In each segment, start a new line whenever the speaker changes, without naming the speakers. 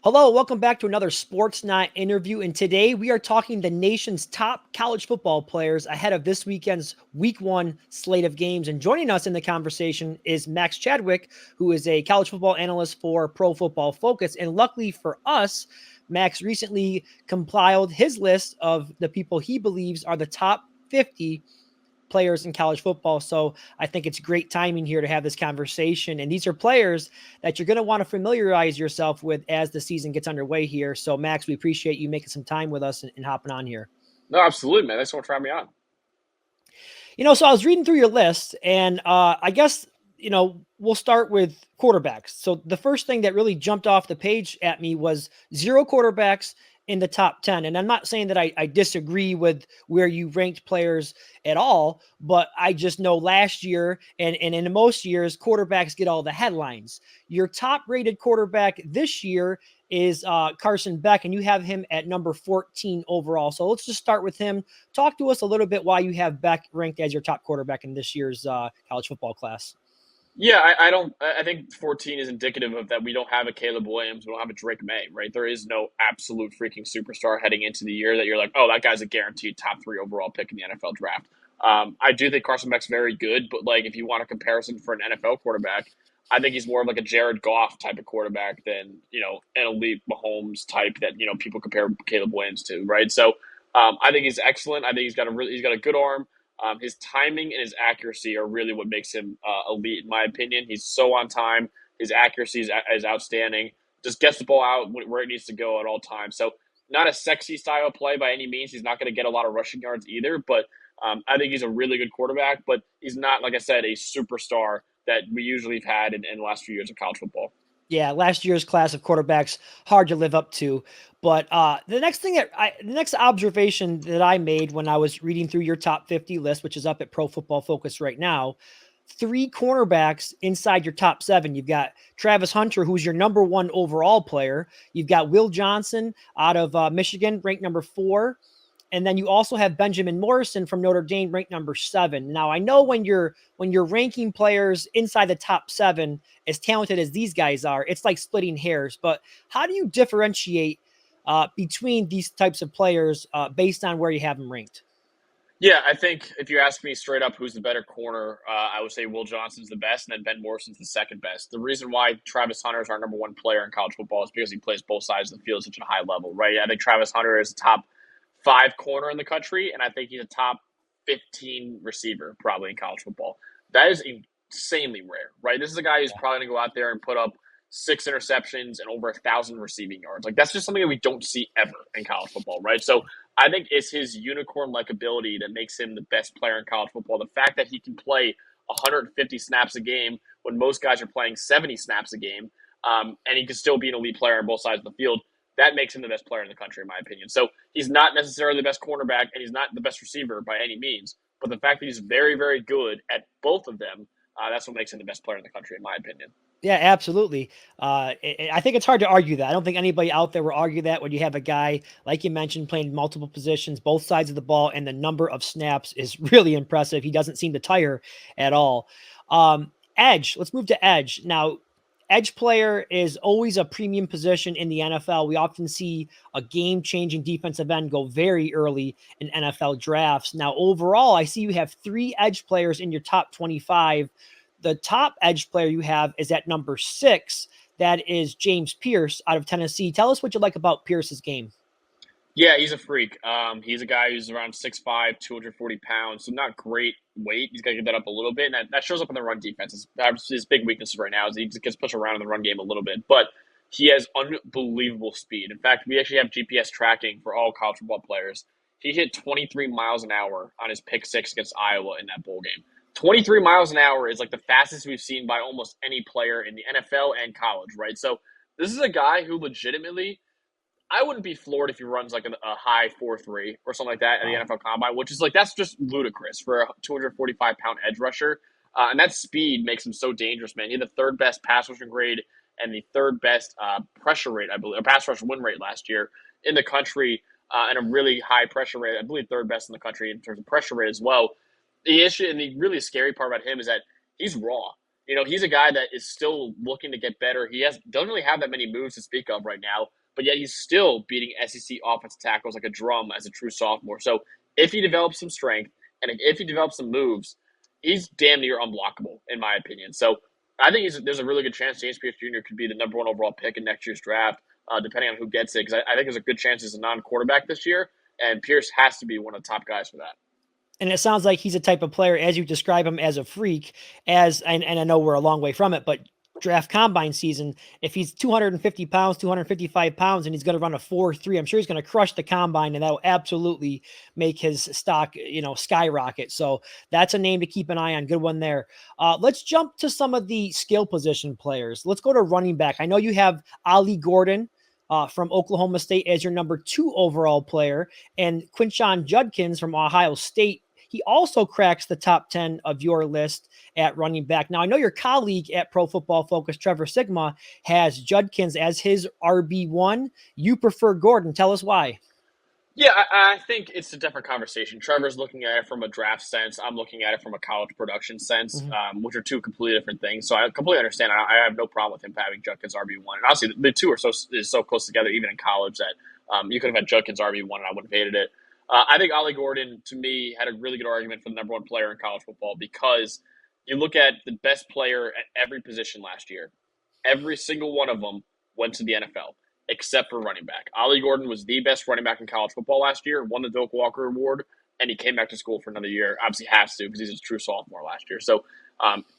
Hello, welcome back to another Sportsnaut interview. And today we are talking the nation's top college football players ahead of this weekend's week one slate of games. And joining us in the conversation is Max Chadwick, who is a college football analyst for Pro Football Focus. And luckily for us, Max recently compiled his list of the people he believes are the top 50 players in college football. So I think it's great timing here to have this conversation. And these are players that you're going to want to familiarize yourself with as the season gets underway here. So Max, we appreciate you making some time with us and hopping on here.
No, absolutely, man. Thanks so much for having me on.
So I was reading through your list and I guess, we'll start with quarterbacks. So the first thing that really jumped off the page at me was zero quarterbacks in the top 10. And I'm not saying that I disagree with where you ranked players at all, but I just know last year and in most years, quarterbacks get all the headlines. Your top rated quarterback this year is Carson Beck, and you have him at number 14 overall. So let's just start with him. Talk to us a little bit why you have Beck ranked as your top quarterback in this year's college football class.
Yeah, I don't. I think 14 is indicative of that we don't have a Caleb Williams, we don't have a Drake May, right? There is no absolute freaking superstar heading into the year that you're like, oh, that guy's a guaranteed top 3 overall pick in the NFL draft. I do think Carson Beck's very good, but like if you want a comparison for an NFL quarterback, I think he's more of like a Jared Goff type of quarterback than an elite Mahomes type that people compare Caleb Williams to, right? So I think he's excellent. I think he's got a good arm. His timing and his accuracy are really what makes him elite, in my opinion. He's so on time. His accuracy is outstanding. Just gets the ball out where it needs to go at all times. So, not a sexy style play by any means. He's not going to get a lot of rushing yards either. But I think he's a really good quarterback. But he's not, like I said, a superstar that we usually have had in the last few years of college football.
Yeah, last year's class of quarterbacks hard to live up to. But the next observation that I made when I was reading through your top 50 list, which is up at Pro Football Focus right now, three cornerbacks inside your top 7. You've got Travis Hunter, who's your number 1 overall player. You've got Will Johnson out of Michigan, ranked number 4. And then you also have Benjamin Morrison from Notre Dame, ranked number 7. Now I know when you're ranking players inside the top 7, as talented as these guys are, it's like splitting hairs. But how do you differentiate between these types of players based on where you have them ranked?
Yeah, I think if you ask me straight up who's the better corner, I would say Will Johnson's the best, and then Ben Morrison's the second best. The reason why Travis Hunter is our number 1 player in college football is because he plays both sides of the field at such a high level, right? I think Travis Hunter is a top 5 corner in the country, and I think he's a top 15 receiver probably in college football. That is insanely rare, right? This is a guy who's probably going to go out there and put up 6 interceptions and over 1,000 receiving yards. Like that's just something that we don't see ever in college football, right? So I think it's his unicorn-like ability that makes him the best player in college football. The fact that he can play 150 snaps a game when most guys are playing 70 snaps a game, and he can still be an elite player on both sides of the field, that makes him the best player in the country, in my opinion. So he's not necessarily the best cornerback, and he's not the best receiver by any means. But the fact that he's very, very good at both of them, that's what makes him the best player in the country, in my opinion.
Yeah, absolutely. I think it's hard to argue that. I don't think anybody out there will argue that when you have a guy, like you mentioned, playing multiple positions, both sides of the ball, and the number of snaps is really impressive. He doesn't seem to tire at all. Edge, let's move to edge. Now, edge player is always a premium position in the NFL. We often see a game-changing defensive end go very early in NFL drafts. Now, overall, I see you have 3 edge players in your top 25. The top edge player you have is at number 6. That is James Pierce out of Tennessee. Tell us what you like about Pierce's game.
Yeah, he's a freak. He's a guy who's around 6'5", 240 pounds, so not great weight. He's got to get that up a little bit, and that shows up in the run defense. His big weaknesses right now is he just gets pushed around in the run game a little bit, but he has unbelievable speed. In fact, we actually have GPS tracking for all college football players. He hit 23 miles an hour on his pick 6 against Iowa in that bowl game. 23 miles an hour is like the fastest we've seen by almost any player in the NFL and college, right? So this is a guy who legitimately – I wouldn't be floored if he runs like a high 4.3 or something like that at the NFL Combine, which is like that's just ludicrous for a 245-pound edge rusher. And that speed makes him so dangerous, man. He had the 3rd best pass rushing grade and the 3rd best pressure rate, I believe, or pass rush win rate last year in the country, and a really high pressure rate. I believe 3rd best in the country in terms of pressure rate as well. The issue and the really scary part about him is that he's raw. He's a guy that is still looking to get better. He doesn't really have that many moves to speak of right now, but yet he's still beating SEC offensive tackles like a drum as a true sophomore. So if he develops some strength and if he develops some moves, he's damn near unblockable, in my opinion. So I think there's a really good chance James Pierce Jr. could be the number one overall pick in next year's draft, depending on who gets it. Because I think there's a good chance he's a non-quarterback this year, and Pierce has to be one of the top guys for that.
And it sounds like he's a type of player, as you describe him, as a freak, and I know we're a long way from it, but draft combine season, if he's 250 pounds, 255 pounds, and he's going to run a 4.3, I'm sure he's going to crush the combine, and that will absolutely make his stock, skyrocket. So that's a name to keep an eye on. Good one there. Let's jump to some of the skill position players. Let's go to running back. I know you have Ollie Gordon from Oklahoma State as your number 2 overall player, and Quinshon Judkins from Ohio State. He also cracks the top 10 of your list at running back. Now, I know your colleague at Pro Football Focus, Trevor Sigma, has Judkins as his RB1. You prefer Gordon. Tell us why.
Yeah, I think it's a different conversation. Trevor's looking at it from a draft sense. I'm looking at it from a college production sense, which are two completely different things. So I completely understand. I have no problem with him having Judkins RB1. And obviously, the two are so close together, even in college, that you could have had Judkins RB1 and I would have hated it. I think Ollie Gordon, to me, had a really good argument for the number one player in college football because you look at the best player at every position last year. Every single one of them went to the NFL, except for running back. Ollie Gordon was the best running back in college football last year, won the Doak Walker Award, and he came back to school for another year. Obviously has to because he's a true sophomore last year. So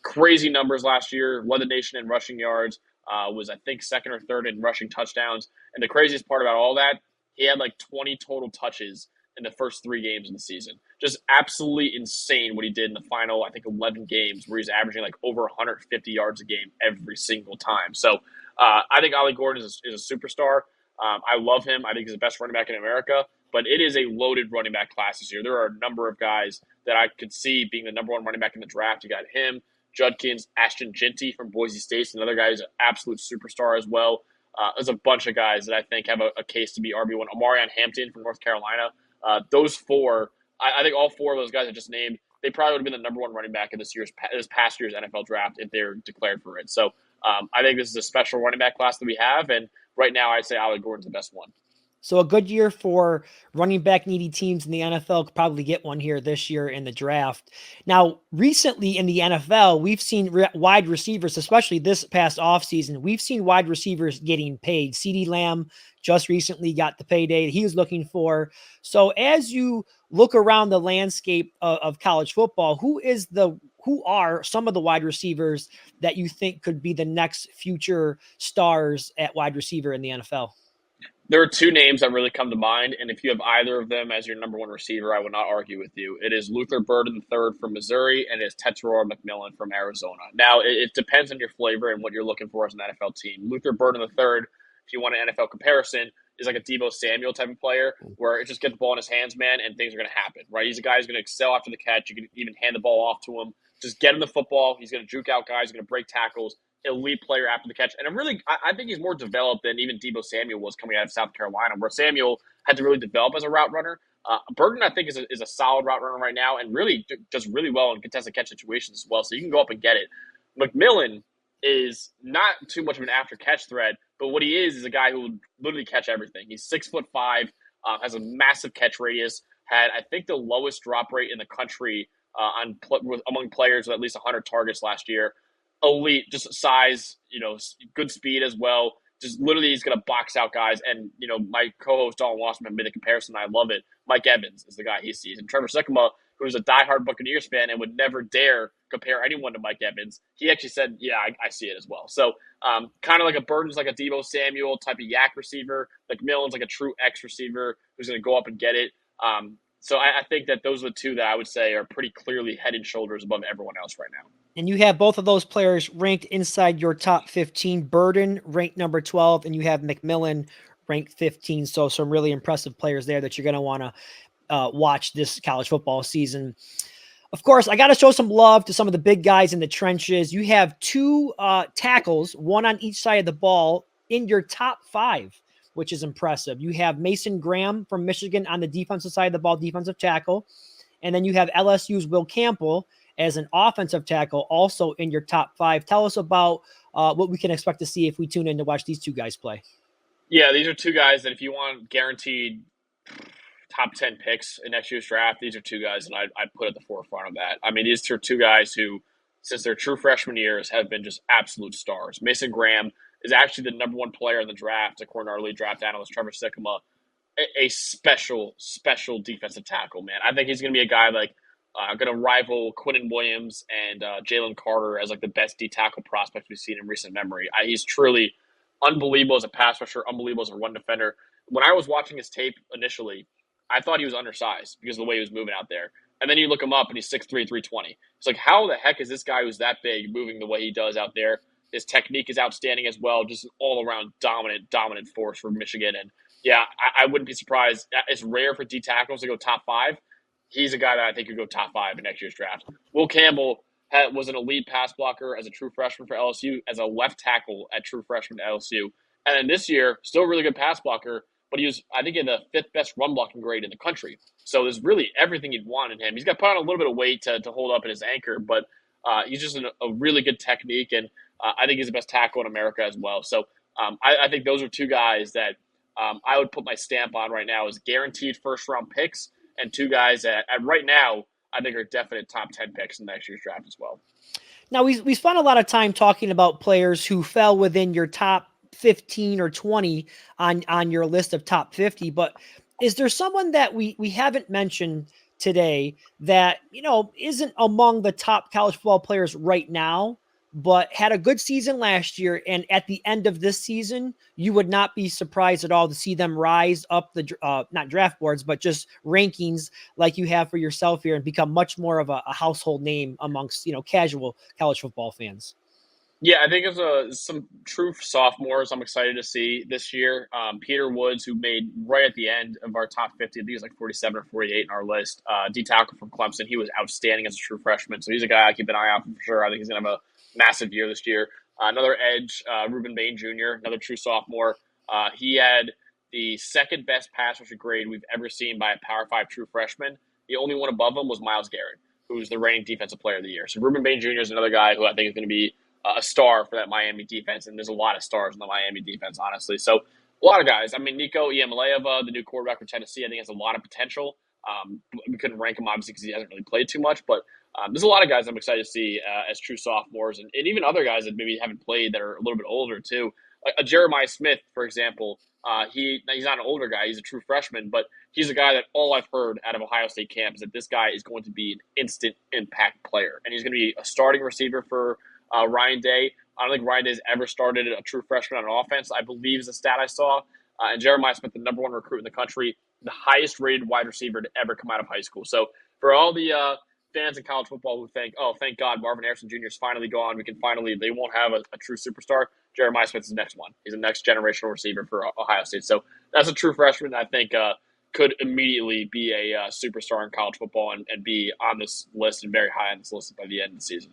crazy numbers last year. Led the nation in rushing yards, was I think second or third in rushing touchdowns. And the craziest part about all that, he had like 20 total touches in the first 3 games of the season. Just absolutely insane what he did in the final, I think, 11 games where he's averaging like over 150 yards a game every single time. So I think Ollie Gordon is a superstar. I love him. I think he's the best running back in America, but it is a loaded running back class this year. There are a number of guys that I could see being the number one running back in the draft. You got him, Judkins, Ashton Ginty from Boise State, another guy who's an absolute superstar as well. There's a bunch of guys that I think have a case to be RB1. Omarion Hampton from North Carolina. Those 4, I think all 4 of those guys I just named, they probably would have been the number one running back in this past year's NFL draft if they're declared for it. So I think this is a special running back class that we have, and right now I'd say Ollie Gordon's the best one.
So a good year for running back needy teams in the NFL. Could probably get one here this year in the draft. Now, recently in the NFL, we've seen wide receivers, especially this past offseason, we've seen wide receivers getting paid. CeeDee Lamb just recently got the payday he was looking for. So as you look around the landscape of college football, who are some of the wide receivers that you think could be the next future stars at wide receiver in the NFL?
There are 2 names that really come to mind, and if you have either of them as your number one receiver, I would not argue with you. It is Luther Burden III from Missouri, and it is Tetairoa McMillan from Arizona. Now, it depends on your flavor and what you're looking for as an NFL team. Luther Burden III, if you want an NFL comparison, is like a Deebo Samuel type of player where it just gets the ball in his hands, man, and things are going to happen, right? He's a guy who's going to excel after the catch. You can even hand the ball off to him. Just get him the football. He's going to juke out guys. He's going to break tackles. Elite player after the catch. And I think he's more developed than even Deebo Samuel was coming out of South Carolina, where Samuel had to really develop as a route runner. Burton, I think, is a solid route runner right now and really does really well in contested catch situations as well. So you can go up and get it. McMillan is not too much of an after catch threat, but what he is a guy who will literally catch everything. He's 6'5", has a massive catch radius, had, I think, the lowest drop rate in the country among players with at least 100 targets last year. Elite, just size, good speed as well. Just literally, he's going to box out guys. And, my co-host, Don Wasserman, made the comparison. I love it. Mike Evans is the guy he sees. And Trevor Sikkema, who's a diehard Buccaneers fan and would never dare compare anyone to Mike Evans, he actually said, yeah, I see it as well. So kind of like a Burton's like a Deebo Samuel type of yak receiver. Like McMillan's like a true X receiver who's going to go up and get it. So I think that those are the 2 that I would say are pretty clearly head and shoulders above everyone else right now.
And you have both of those players ranked inside your top 15. Burden ranked number 12, and you have McMillan ranked 15. So some really impressive players there that you're going to want to watch this college football season. Of course, I got to show some love to some of the big guys in the trenches. You have 2 tackles, one on each side of the ball, in your top 5, which is impressive. You have Mason Graham from Michigan on the defensive side of the ball, defensive tackle. And then you have LSU's Will Campbell as an offensive tackle, also in your top 5. Tell us about what we can expect to see if we tune in to watch these two guys play.
Yeah, these are two guys that if you want guaranteed top 10 picks in next year's draft, these are two guys that I'd put at the forefront of that. I mean, these are two guys who, since their true freshman years, have been just absolute stars. Mason Graham is actually the number 1 player in the draft, according to our lead draft analyst, Trevor Sikkema. A special defensive tackle, man. I think he's going to be a guy like going to rival Quinnen Williams and Jalen Carter as like the best D tackle prospects we've seen in recent memory. He's truly unbelievable as a pass rusher, unbelievable as a run defender. When I was watching his tape initially, I thought he was undersized because of the way he was moving out there. And then you look him up and he's 6'3", 320. It's like, how the heck is this guy who's that big moving the way he does out there? His technique is outstanding as well, just an all-around dominant force for Michigan. And yeah, I wouldn't be surprised. It's rare for D tackles to go top 5. He's a guy that I think could go top 5 in next year's draft. Will Campbell was an elite pass blocker as a true freshman for LSU, as a left tackle at true freshman at LSU. And then this year, still a really good pass blocker, but he was, I think, in the 5th best run blocking grade in the country. So there's really everything you'd want in him. He's got to put on a little bit of weight to hold up in his anchor, but he's just a really good technique, and I think he's the best tackle in America as well. So I think those are two guys that I would put my stamp on right now as guaranteed first-round picks, and two guys that right now I think are definite top 10 picks in next year's draft as well.
Now, we spent a lot of time talking about players who fell within your top 15 or 20 on your list of top 50, but is there someone that we haven't mentioned today that, isn't among the top college football players right now, but had a good season last year, and at the end of this season, you would not be surprised at all to see them rise up the not draft boards, but just rankings like you have for yourself here, and become much more of a household name amongst casual college football fans?
Yeah, I think there's some true sophomores I'm excited to see this year. Peter Woods, who made right at the end of our top 50, I think he was like 47 or 48 in our list. D tackle from Clemson. He was outstanding as a true freshman. So he's a guy I keep an eye out for sure. I think he's going to have a massive year this year. Another edge, Ruben Bain Jr., another true sophomore. He had the 2nd best pass rusher grade we've ever seen by a Power 5 true freshman. The only one above him was Myles Garrett, who's the reigning defensive player of the year. So Ruben Bain Jr. is another guy who I think is going to be a star for that Miami defense, and there's a lot of stars in the Miami defense, honestly. So a lot of guys. I mean, Nico Iamaleava, the new quarterback for Tennessee, I think has a lot of potential. We couldn't rank him, obviously, because he hasn't really played too much, but there's a lot of guys I'm excited to see as true sophomores, and even other guys that maybe haven't played that are a little bit older, too. Like Jeremiah Smith, for example, he's not an older guy. He's a true freshman, but he's a guy that all I've heard out of Ohio State camp is that this guy is going to be an instant impact player, and he's going to be a starting receiver for Ryan Day. I don't think Ryan Day's ever started a true freshman on offense, I believe is a stat I saw. And Jeremiah Smith, the number 1 recruit in the country, the highest rated wide receiver to ever come out of high school. So for all the fans in college football who think, oh, thank God Marvin Harrison Jr. is finally gone, they won't have a true superstar, Jeremiah Smith is the next one. He's the next generational receiver for Ohio State. So that's a true freshman that I think could immediately be a superstar in college football and be on this list and very high on this list by the end of the season.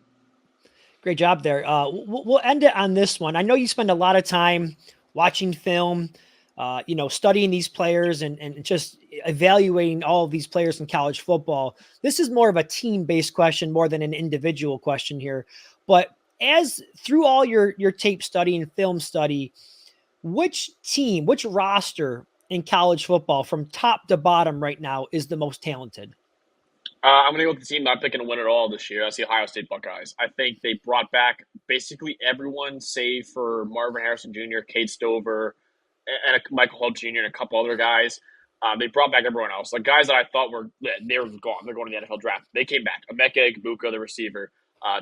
Great job there. We'll end it on this one. I know you spend a lot of time watching film, studying these players and just evaluating all of these players in college football. This is more of a team-based question more than an individual question here. But as through all your tape study and film study, which roster in college football from top to bottom right now is the most talented?
I'm going to go with the team that I'm picking to win it all this year. That's the Ohio State Buckeyes. I think they brought back basically everyone save for Marvin Harrison Jr., Cade Stover, and Michael Hope Jr., and a couple other guys. They brought back everyone else. Like guys that I thought they were gone. They're going to the NFL draft. They came back. Emeka Egbuka, the receiver.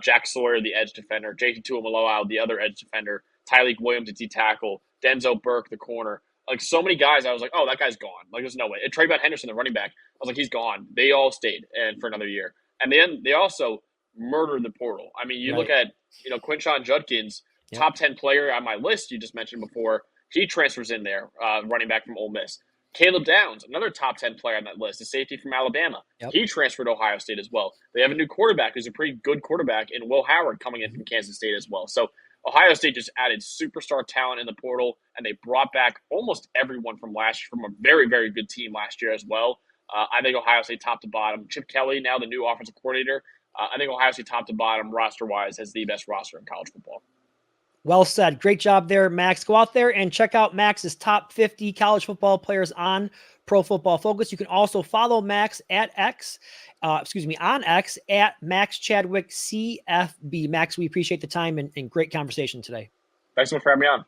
Jack Sawyer, the edge defender. J.T. Tuimoloau, the other edge defender. Tyleik Williams, the D tackle. Denzel Burke, the corner. Like so many guys, I was like, oh, that guy's gone. Like there's no way. And Trayvon Henderson, the running back, I was like, he's gone. They all stayed and for another year. And then they also murdered the portal. I mean, you look at, Quinshon Judkins, top 10 player on my list you just mentioned before. He transfers in there, running back from Ole Miss. Caleb Downs, another top 10 player on that list, a safety from Alabama. Yep. He transferred to Ohio State as well. They have a new quarterback who's a pretty good quarterback in Will Howard coming in from Kansas State as well. So Ohio State just added superstar talent in the portal, and they brought back almost everyone from a very, very good team last year as well. I think Ohio State top to bottom. Chip Kelly, now the new offensive coordinator, I think Ohio State, top to bottom, roster wise, has the best roster in college football.
Well said. Great job there, Max. Go out there and check out Max's top 50 college football players on Pro Football Focus. You can also follow Max on X at Max Chadwick CFB. Max, we appreciate the time and great conversation today.
Thanks so much for having me on.